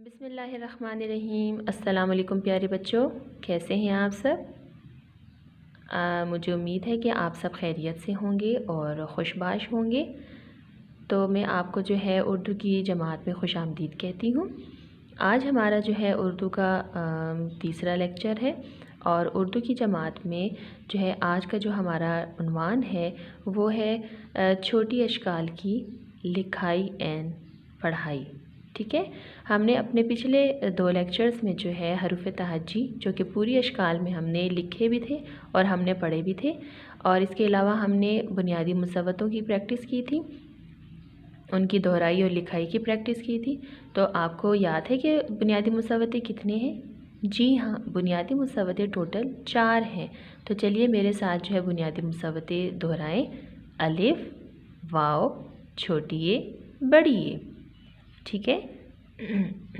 बिस्मिल्लाहिर्रहमानिर्रहीम। अस्सलाम वालेकुम प्यारे बच्चों, कैसे हैं आप सब। मुझे उम्मीद है कि आप सब खैरियत से होंगे और खुशबाश होंगे। तो मैं आपको जो है उर्दू की जमात में खुशामदीद कहती हूँ। आज हमारा जो है उर्दू का तीसरा लेक्चर है और उर्दू की जमात में जो है आज का जो हमारा उन्वान है वो है छोटी अशकाल की लिखाई एंड पढ़ाई। ठीक है, हमने अपने पिछले 2 लेक्चर्स में जो है हरूफ तहज्जी जो कि पूरी अशकाल में हमने लिखे भी थे और हमने पढ़े भी थे, और इसके अलावा हमने बुनियादी मुसव्वतों की प्रैक्टिस की थी, उनकी दोहराई और लिखाई की प्रैक्टिस की थी। तो आपको याद है कि बुनियादी मुसव्वतें कितने हैं? जी हाँ, बुनियादी मुसव्वतें टोटल 4 हैं। तो चलिए मेरे साथ जो है बुनियादी मुसव्वतें दोहराएं। अलिफ, वाव, छोटी ए, बड़ी ए। ठीक है,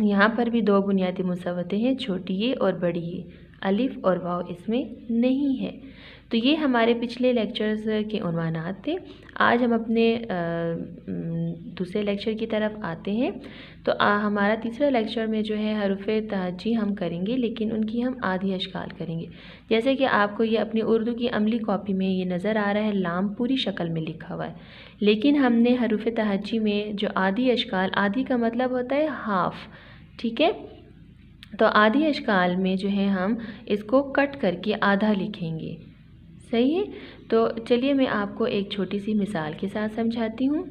यहाँ पर भी 2 बुनियादी मुसव्वतें हैं, छोटी ए और बड़ी ए। अलिफ और वाव इसमें नहीं है। तो ये हमारे पिछले लेक्चर्स के उन्वानात थे। आज हम अपने दूसरे लेक्चर की तरफ आते हैं। तो हमारा तीसरा लेक्चर में जो है हरूफ तहज्जी हम करेंगे, लेकिन उनकी हम आधी अशकाल करेंगे। जैसे कि आपको ये अपनी उर्दू की अमली कॉपी में ये नज़र आ रहा है, लाम पूरी शक्ल में लिखा हुआ है, लेकिन हमने हरूफ तहज्जी में जो आधी अशकाल, आधी का मतलब होता है हाफ, ठीक है, तो आधी अशकाल में जो है हम इसको कट करके आधा लिखेंगे। सही है। तो चलिए मैं आपको एक छोटी सी मिसाल के साथ समझाती हूँ।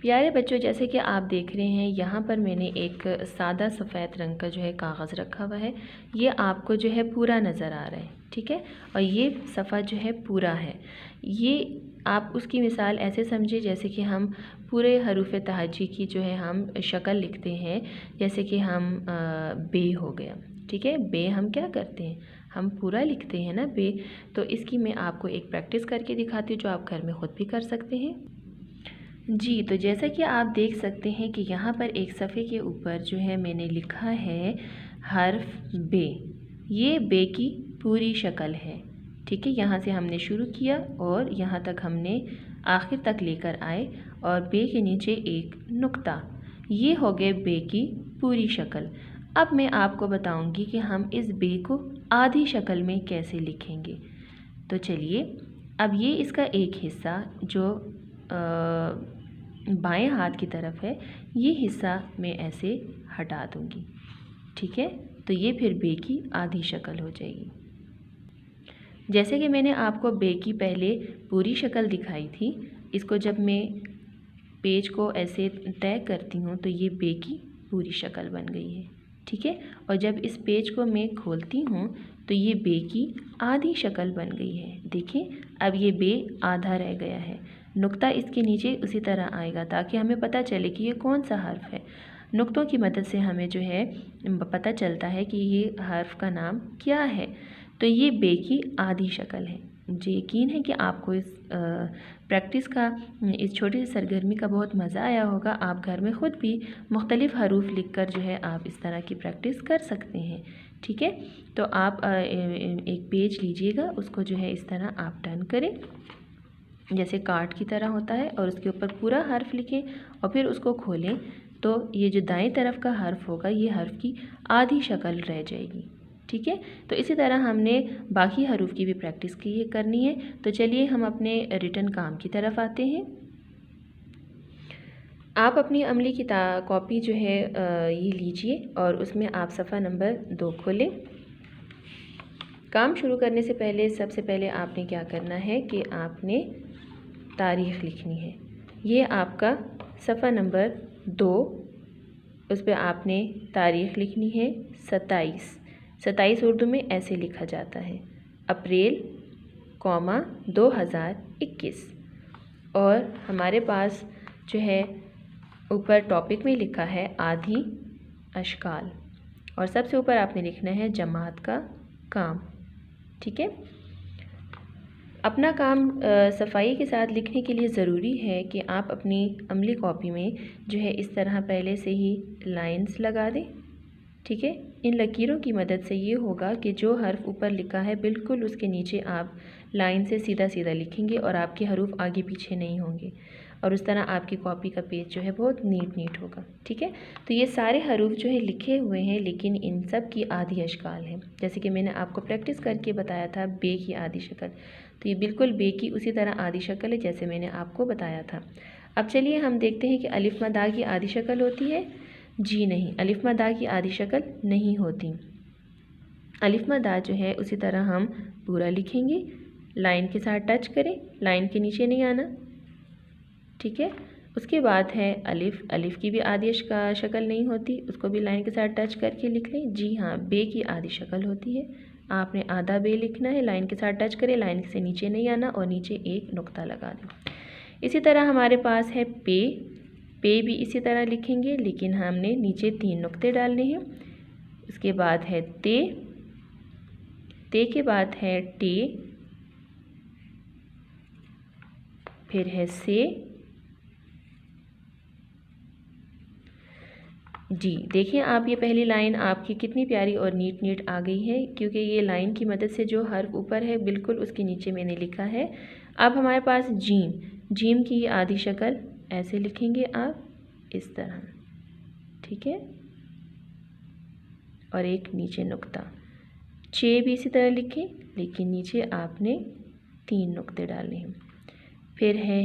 प्यारे बच्चों, जैसे कि आप देख रहे हैं यहाँ पर मैंने एक सादा सफ़ेद रंग का जो है कागज़ रखा हुआ है। ये आपको जो है पूरा नज़र आ रहा है, ठीक है, और ये सफ़ा जो है पूरा है। ये आप उसकी मिसाल ऐसे समझिए जैसे कि हम पूरे हरूफ तहज्जी की जो है हम शक्ल लिखते हैं। जैसे कि हम बे हो गया, ठीक है, बे हम क्या करते हैं, हम पूरा लिखते हैं ना बे। तो इसकी मैं आपको एक प्रैक्टिस करके दिखाती हूँ जो आप घर में ख़ुद भी कर सकते हैं। जी, तो जैसा कि आप देख सकते हैं कि यहाँ पर एक सफ़े के ऊपर जो है मैंने लिखा है हर्फ बे। ये बे की पूरी शक्ल है, ठीक है। यहाँ से हमने शुरू किया और यहाँ तक हमने आखिर तक लेकर आए और बे के नीचे एक नुक्ता। ये हो गए बे की पूरी शक्ल। अब मैं आपको बताऊंगी कि हम इस बे को आधी शक्ल में कैसे लिखेंगे। तो चलिए, अब ये इसका एक हिस्सा जो बाएं हाथ की तरफ है, ये हिस्सा मैं ऐसे हटा दूंगी, ठीक है। तो ये फिर बे की आधी शक्ल हो जाएगी। जैसे कि मैंने आपको बे की पहले पूरी शक्ल दिखाई थी, इसको जब मैं पेज को ऐसे तय करती हूँ तो ये बे की पूरी शक्ल बन गई है, ठीक है। और जब इस पेज को मैं खोलती हूँ तो ये बे की आधी शक्ल बन गई है। देखिए, अब ये बे आधा रह गया है। नुक्ता इसके नीचे उसी तरह आएगा ताकि हमें पता चले कि ये कौन सा हर्फ है। नुक्तों की मदद से हमें जो है पता चलता है कि ये हर्फ का नाम क्या है। तो ये बे की आधी शक्ल है। मुझे यकीन है कि आपको इस प्रैक्टिस का, इस छोटी सी सरगर्मी का बहुत मज़ा आया होगा। आप घर में ख़ुद भी मुख्तलिफ़ हरूफ लिखकर जो है आप इस तरह की प्रैक्टिस कर सकते हैं, ठीक है। तो आप एक पेज लीजिएगा, उसको जो है इस तरह आप टर्न करें जैसे कार्ड की तरह होता है, और उसके ऊपर पूरा हर्फ लिखें और फिर उसको खोलें। तो ये जो दाएं तरफ का हर्फ होगा, ये हर्फ की आधी शक्ल रह जाएगी, ठीक है। तो इसी तरह हमने बाकी हरूफ की भी प्रैक्टिस करनी है। तो चलिए हम अपने रिटन काम की तरफ आते हैं। आप अपनी अमली कॉपी जो है ये लीजिए और उसमें आप सफ़ा नंबर 2 खोलें। काम शुरू करने से पहले सबसे पहले आपने क्या करना है कि आपने तारीख़ लिखनी है। ये आपका सफ़ा नंबर 2, उस पर आपने तारीख़ लिखनी है 27। 27 उर्दू में ऐसे लिखा जाता है, अप्रैल 2021। और हमारे पास जो है ऊपर टॉपिक में लिखा है आधी अशकाल, और सबसे ऊपर आपने लिखना है जमात का काम, ठीक है। अपना काम सफाई के साथ लिखने के लिए ज़रूरी है कि आप अपनी अमली कॉपी में जो है इस तरह पहले से ही लाइंस लगा दें, ठीक है। इन लकीरों की मदद से ये होगा कि जो हर्फ ऊपर लिखा है बिल्कुल उसके नीचे आप लाइन से सीधा सीधा लिखेंगे और आपके हरूफ आगे पीछे नहीं होंगे। और उस तरह आपकी कॉपी का पेज जो है बहुत नीट होगा। ठीक है, तो ये सारे हरूफ जो है लिखे हुए हैं, लेकिन इन सब की आधी अशकाल है। जैसे कि मैंने आपको प्रैक्टिस करके बताया था बे की आधी शक्ल, तो ये बिल्कुल बे की उसी तरह आधी शक्ल है जैसे मैंने आपको बताया था। अब चलिए हम देखते हैं कि अलिफ मदा की आधी शक्ल होती है। जी नहीं, अलिफ मदा की आधी शक्ल नहीं होती। अलिफ मदा जो है उसी तरह हम पूरा लिखेंगे, लाइन के साथ टच करें, लाइन के नीचे नहीं आना। ठीक है, उसके बाद है अलिफ, अलिफ की भी आधी शक्ल नहीं होती, उसको भी लाइन के साथ टच करके लिख लें। जी हाँ, बे की आधी शक्ल होती है, आपने आधा बे लिखना है, लाइन के साथ टच करें, लाइन से नीचे नहीं आना और नीचे एक नुक्ता लगा दें। इसी तरह हमारे पास है पे, पे भी इसी तरह लिखेंगे, लेकिन हमने नीचे 3 नुक्ते डालने हैं। उसके बाद है ते, ते के बाद है टे, फिर है से। जी देखिए आप, ये पहली लाइन आपकी कितनी प्यारी और नीट आ गई है, क्योंकि ये लाइन की मदद से जो हर्फ ऊपर है बिल्कुल उसके नीचे मैंने लिखा है। अब हमारे पास जीम, जीम की आधी शक्ल ऐसे लिखेंगे आप इस तरह। ठीक है, और एक नीचे नुक्ता। चे भी इसी तरह लिखें, लेकिन नीचे आपने 3 नुक्ते डालने हैं। फिर है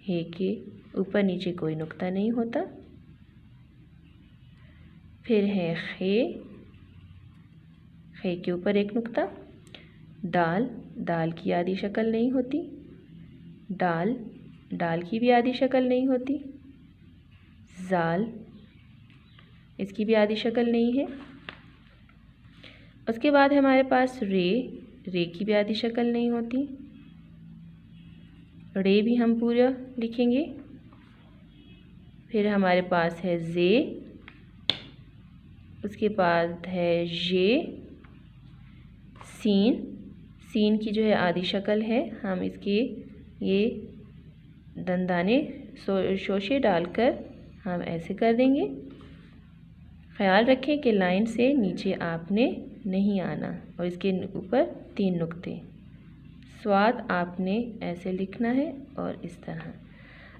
हे के ऊपर नीचे कोई नुक्ता नहीं होता। फिर है खे, खे के ऊपर एक नुक्ता। दाल, दाल की आधी शक्ल नहीं होती। डाल, डाल की भी आधी शक्ल नहीं होती। जाल, इसकी भी आधी शक्ल नहीं है। उसके बाद है हमारे पास रे, रे की भी आधी शक्ल नहीं होती। रे भी हम पूरा लिखेंगे। फिर हमारे पास है जे, उसके बाद है ये, सीन, सीन की जो है आधी शक्ल है, हम इसके ये दंदाने शोशे डालकर हम ऐसे कर देंगे। ख्याल रखें कि लाइन से नीचे आपने नहीं आना और इसके ऊपर 3 नुक्ते। स्वाद आपने ऐसे लिखना है और इस तरह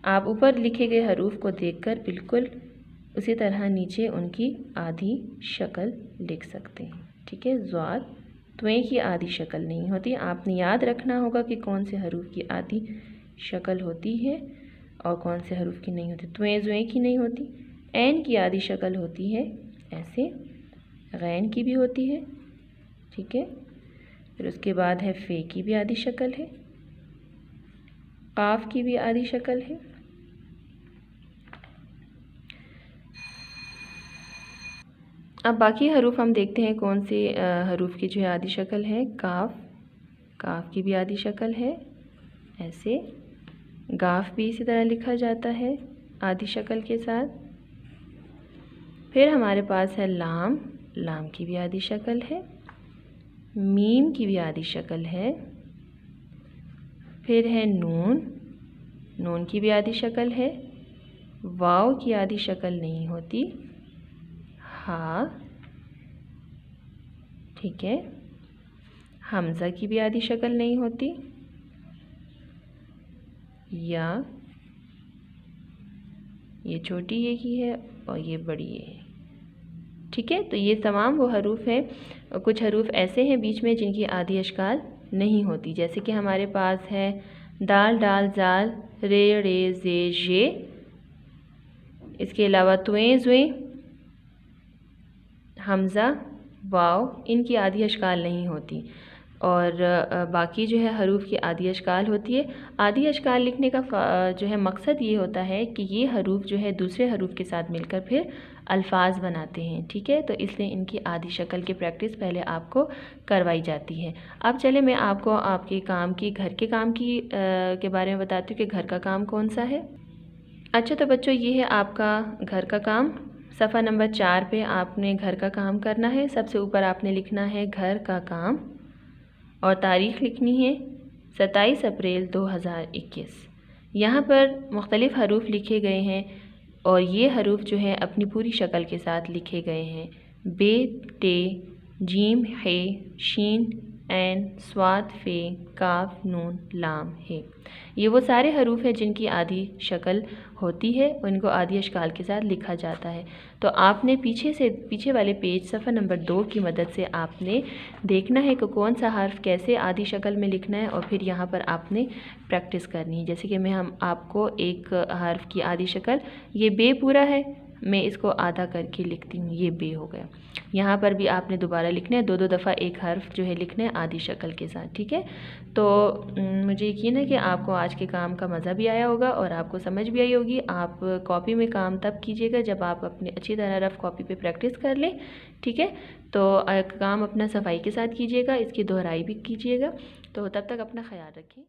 आप ऊपर लिखे गए हरूफ को देखकर बिल्कुल उसी तरह नीचे उनकी आधी शक्ल लिख सकते हैं। ठीक है, ज़्वाद, त्वें की आधी शक्ल नहीं होती। आपने याद रखना होगा कि कौन से हरूफ की आधी शक्ल होती है और कौन से हरूफ की नहीं होती। त्वें ज़्वें की नहीं होती। ऐन की आधी शक्ल होती है ऐसे, गैन की भी होती है। ठीक है, फिर उसके बाद है फे की भी आधी शक्ल है, काफ की भी आधी शक्ल है। अब बाकी हरूफ हम देखते हैं कौन से हरूफ की जो है आधी शक्ल है। काफ, काफ की भी आधी शक्ल है ऐसे। गाफ भी इसी तरह लिखा जाता है आधी शक्ल के साथ। फिर हमारे पास है लाम, लाम की भी आधी शक्ल है। मीम की भी आधी शक्ल है। फिर है नून, नून की भी आधी शक्ल है। वाव की आधी शक्ल नहीं होती। हा, ठीक है। हमज़ा की भी आधी शक्ल नहीं होती। या, ये छोटी ये की है और ये बड़ी ये है। ठीक है, तो ये तमाम वो हरूफ हैं। और कुछ हरूफ ऐसे हैं बीच में जिनकी आधी अशकाल नहीं होती, जैसे कि हमारे पास है दाल, डाल, जाल, रे, रे, जे, जे। इसके अलावा त्वें, ज़्वें, हमज़ा, वाव, इनकी आधी अशकाल नहीं होती। और बाकी जो है हरूफ की आधी अशकाल होती है। आधी अशकाल लिखने का जो है मकसद ये होता है कि ये हरूफ जो है दूसरे हरूफ के साथ मिलकर फिर अल्फाज बनाते हैं। ठीक है, तो इसलिए इनकी आधी शक्ल की प्रैक्टिस पहले आपको करवाई जाती है। अब चले मैं आपको आपके काम की, घर के काम की के बारे में बताती हूँ कि घर का काम कौन सा है। अच्छा तो बच्चों, ये है आपका घर का काम। सफ़ा नंबर 4 पे आपने घर का काम करना है। सबसे ऊपर आपने लिखना है घर का काम और तारीख़ लिखनी है 27 अप्रैल 2021। यहाँ पर मुख्तलिफ़ हरूफ लिखे गए हैं और ये हरूफ जो है अपनी पूरी शक्ल के साथ लिखे गए हैं। बे, टे, जीम, हे, शीन, ऐन स्वाद फे काफ नून लाम है। ये वो सारे हरूफ हैं जिनकी आधी शक्ल होती है, उनको आधी अशकाल के साथ लिखा जाता है। तो आपने पीछे वाले पेज सफ़ा नंबर 2 की मदद से आपने देखना है कि कौन सा हर्फ कैसे आधी शक्ल में लिखना है, और फिर यहाँ पर आपने प्रैक्टिस करनी है। जैसे कि हम आपको एक हर्फ की आधी शक्ल, ये बे पूरा है, मैं इसको आधा करके लिखती हूँ, ये बे हो गया। यहाँ पर भी आपने दोबारा लिखना है, 2 दफ़ा एक हर्फ जो है लिखना है आधी शक्ल के साथ, ठीक है। तो मुझे यकीन है कि आपको आज के काम का मज़ा भी आया होगा और आपको समझ भी आई होगी। आप कॉपी में काम तब कीजिएगा जब आप अपनी अच्छी तरह रफ कॉपी पे प्रैक्टिस कर लें, ठीक है। तो काम अपना सफाई के साथ कीजिएगा, इसकी दोहराई भी कीजिएगा। तो तब तक अपना ख्याल रखें।